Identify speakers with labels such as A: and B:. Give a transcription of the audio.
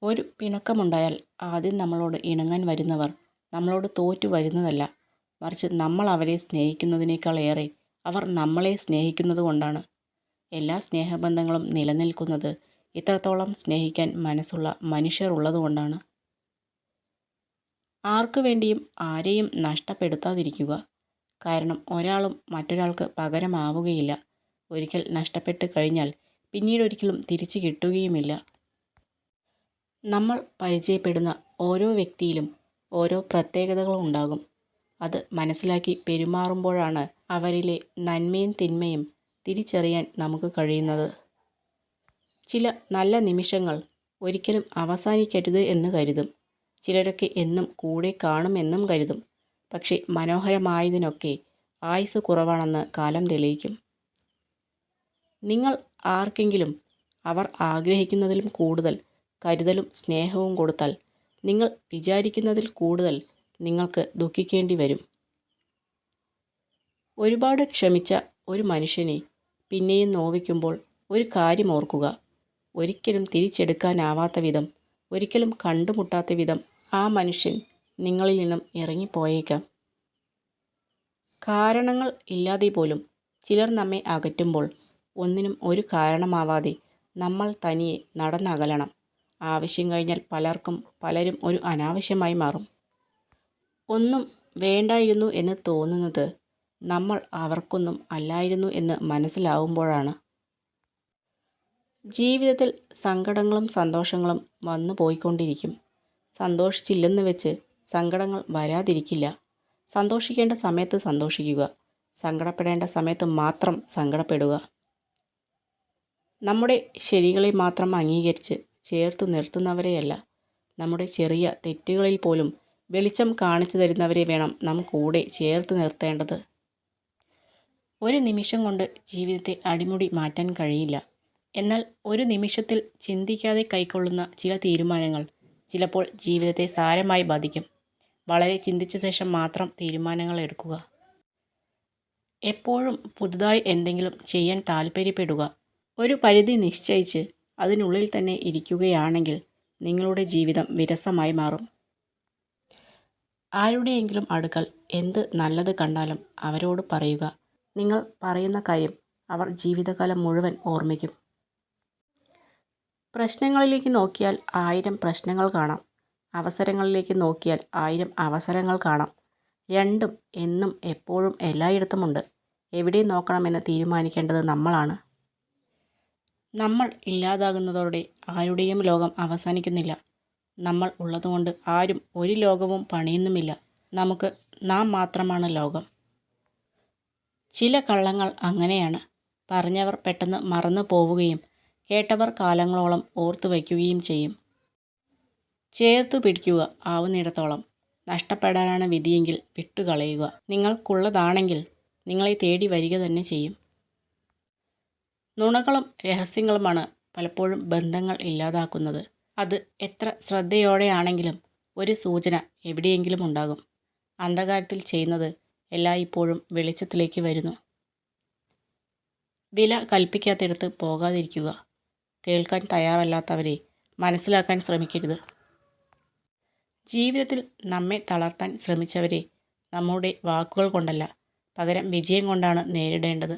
A: ഒരു പിണക്കമുണ്ടായാൽ ആദ്യം നമ്മളോട് ഇണങ്ങാൻ വരുന്നവർ നമ്മളോട് തോറ്റു വരുന്നതല്ല, മറിച്ച് നമ്മൾ അവരെ സ്നേഹിക്കുന്നതിനേക്കാളേറെ അവർ നമ്മളെ സ്നേഹിക്കുന്നത് കൊണ്ടാണ്. എല്ലാ സ്നേഹബന്ധങ്ങളും നിലനിൽക്കുന്നത് ഇത്രത്തോളം സ്നേഹിക്കാൻ മനസ്സുള്ള മനുഷ്യർ ഉള്ളതുകൊണ്ടാണ്. ആർക്കു വേണ്ടിയും ആരെയും നഷ്ടപ്പെടുത്താതിരിക്കുക. കാരണം ഒരാളും മറ്റൊരാൾക്ക് പകരമാവുകയില്ല. ഒരിക്കൽ നഷ്ടപ്പെട്ട് കഴിഞ്ഞാൽ പിന്നീടൊരിക്കലും തിരിച്ചു കിട്ടുകയുമില്ല. നമ്മൾ പരിചയപ്പെടുന്ന ഓരോ വ്യക്തിയിലും ഓരോ പ്രത്യേകതകളും ഉണ്ടാകും. അത് മനസ്സിലാക്കി പെരുമാറുമ്പോഴാണ് അവരിലെ നന്മയും തിന്മയും തിരിച്ചറിയാൻ നമുക്ക് കഴിയുന്നത്. ചില നല്ല നിമിഷങ്ങൾ ഒരിക്കലും അവസാനിക്കരുത് എന്ന് കരുതും. ചിലരൊക്കെ എന്നും കൂടെ കാണുമെന്നും കരുതും. പക്ഷേ മനോഹരമായതിനൊക്കെ ആയുസ് കുറവാണെന്ന് കാലം തെളിയിക്കും. നിങ്ങൾ ആർക്കെങ്കിലും അവർ ആഗ്രഹിക്കുന്നതിലും കൂടുതൽ കരുതലും സ്നേഹവും കൊടുത്താൽ നിങ്ങൾ വിചാരിക്കുന്നതിൽ കൂടുതൽ നിങ്ങൾക്ക് ദുഃഖിക്കേണ്ടി വരും. ഒരുപാട് ക്ഷമിച്ച ഒരു മനുഷ്യനെ പിന്നെയും നോവിക്കുമ്പോൾ ഒരു കാര്യം ഓർക്കുക. ഒരിക്കലും തിരിച്ചെടുക്കാനാവാത്ത വിധം, ഒരിക്കലും കണ്ടുമുട്ടാത്ത വിധം ആ മനുഷ്യൻ നിങ്ങളിൽ നിന്നും ഇറങ്ങിപ്പോയേക്കാം. കാരണങ്ങൾ ഇല്ലാതെ പോലും ചിലർ നമ്മെ അകറ്റുമ്പോൾ ഒന്നിനും ഒരു കാരണമാവാതെ നമ്മൾ തനിയെ നടന്നകലണം. ആവശ്യം കഴിഞ്ഞാൽ പലരും ഒരു അനാവശ്യമായി മാറും. ഒന്നും വേണ്ടായിരുന്നു എന്ന് തോന്നുന്നത് നമ്മൾ അവർക്കൊന്നും അല്ലായിരുന്നു എന്ന് മനസ്സിലാവുമ്പോഴാണ്. ജീവിതത്തിൽ സങ്കടങ്ങളും സന്തോഷങ്ങളും വന്നു പോയിക്കൊണ്ടിരിക്കും. സന്തോഷിച്ചില്ലെന്ന് വെച്ച് സങ്കടങ്ങൾ വരാതിരിക്കില്ല. സന്തോഷിക്കേണ്ട സമയത്ത് സന്തോഷിക്കുക, സങ്കടപ്പെടേണ്ട സമയത്ത് മാത്രം സങ്കടപ്പെടുക. നമ്മുടെ ശരികളെ മാത്രം അംഗീകരിച്ച് ചേർത്തു നിർത്തുന്നവരെയല്ല, നമ്മുടെ ചെറിയ തെറ്റുകളിൽ പോലും വെളിച്ചം കാണിച്ചു തരുന്നവരെ വേണം നാം കൂടെ ചേർത്ത് നിർത്തേണ്ടത്. ഒരു നിമിഷം കൊണ്ട് ജീവിതത്തെ അടിമുടി മാറ്റാൻ കഴിയില്ല. എന്നാൽ ഒരു നിമിഷത്തിൽ ചിന്തിക്കാതെ കൈക്കൊള്ളുന്ന ചില തീരുമാനങ്ങൾ ചിലപ്പോൾ ജീവിതത്തെ സാരമായി ബാധിക്കും. വളരെ ചിന്തിച്ച ശേഷം മാത്രം തീരുമാനങ്ങൾ എടുക്കുക. എപ്പോഴും പുതുതായി എന്തെങ്കിലും ചെയ്യാൻ താൽപ്പര്യപ്പെടുക. ഒരു പരിധി നിശ്ചയിച്ച് അതിനുള്ളിൽ തന്നെ ഇരിക്കുകയാണെങ്കിൽ നിങ്ങളുടെ ജീവിതം വിരസമായി മാറും. ആരുടെയെങ്കിലും അടുക്കൽ എന്ത് നല്ലത് കണ്ടാലും അവരോട് പറയുക. നിങ്ങൾ പറയുന്ന കാര്യം അവർ ജീവിതകാലം മുഴുവൻ ഓർമ്മിക്കും. പ്രശ്നങ്ങളിലേക്ക് നോക്കിയാൽ 1000 പ്രശ്നങ്ങൾ കാണാം. അവസരങ്ങളിലേക്ക് നോക്കിയാൽ 1000 അവസരങ്ങൾ കാണാം. രണ്ടും എന്നും എപ്പോഴും എല്ലായിടത്തുമുണ്ട്. എവിടെ നോക്കണമെന്ന് തീരുമാനിക്കേണ്ടത് നമ്മളാണ്. നമ്മൾ ഇല്ലാതാകുന്നതോടെ ആരുടെയും ലോകം അവസാനിക്കുന്നില്ല. നമ്മൾ ഉള്ളതുകൊണ്ട് ആരും ഒരു ലോകവും പണിയുന്നുമില്ല. നമുക്ക് നാം മാത്രമാണ് ലോകം. ചില കള്ളങ്ങൾ അങ്ങനെയാണ്. പറഞ്ഞവർ പെട്ടെന്ന് മറന്നു പോവുകയും കേട്ടവർ കാലങ്ങളോളം ഓർത്തു വയ്ക്കുകയും ചെയ്യും. ചേർത്തു പിടിക്കുക ആവുന്നിടത്തോളം. നഷ്ടപ്പെടാനാണ് വിധിയെങ്കിൽ വിട്ടുകളയുക. നിങ്ങൾക്കുള്ളതാണെങ്കിൽ നിങ്ങളെ തേടി വരിക തന്നെ ചെയ്യും. നുണകളും രഹസ്യങ്ങളുമാണ് പലപ്പോഴും ബന്ധങ്ങൾ ഇല്ലാതാക്കുന്നത്. അത് എത്ര ശ്രദ്ധയോടെയാണെങ്കിലും ഒരു സൂചന എവിടെയെങ്കിലും ഉണ്ടാകും. അന്ധകാരത്തിൽ ചെയ്യുന്നത് എല്ലായ്പ്പോഴും വെളിച്ചത്തിലേക്ക് വരുന്നു. വില കൽപ്പിക്കാത്തിടത്ത് പോകാതിരിക്കുക. കേൾക്കാൻ തയ്യാറല്ലാത്തവരെ മനസ്സിലാക്കാൻ ശ്രമിക്കരുത്. ജീവിതത്തിൽ നമ്മെ തളർത്താൻ ശ്രമിച്ചവരെ നമ്മുടെ വാക്കുകൾ കൊണ്ടല്ല, പകരം വിജയം കൊണ്ടാണ് നേരിടേണ്ടത്.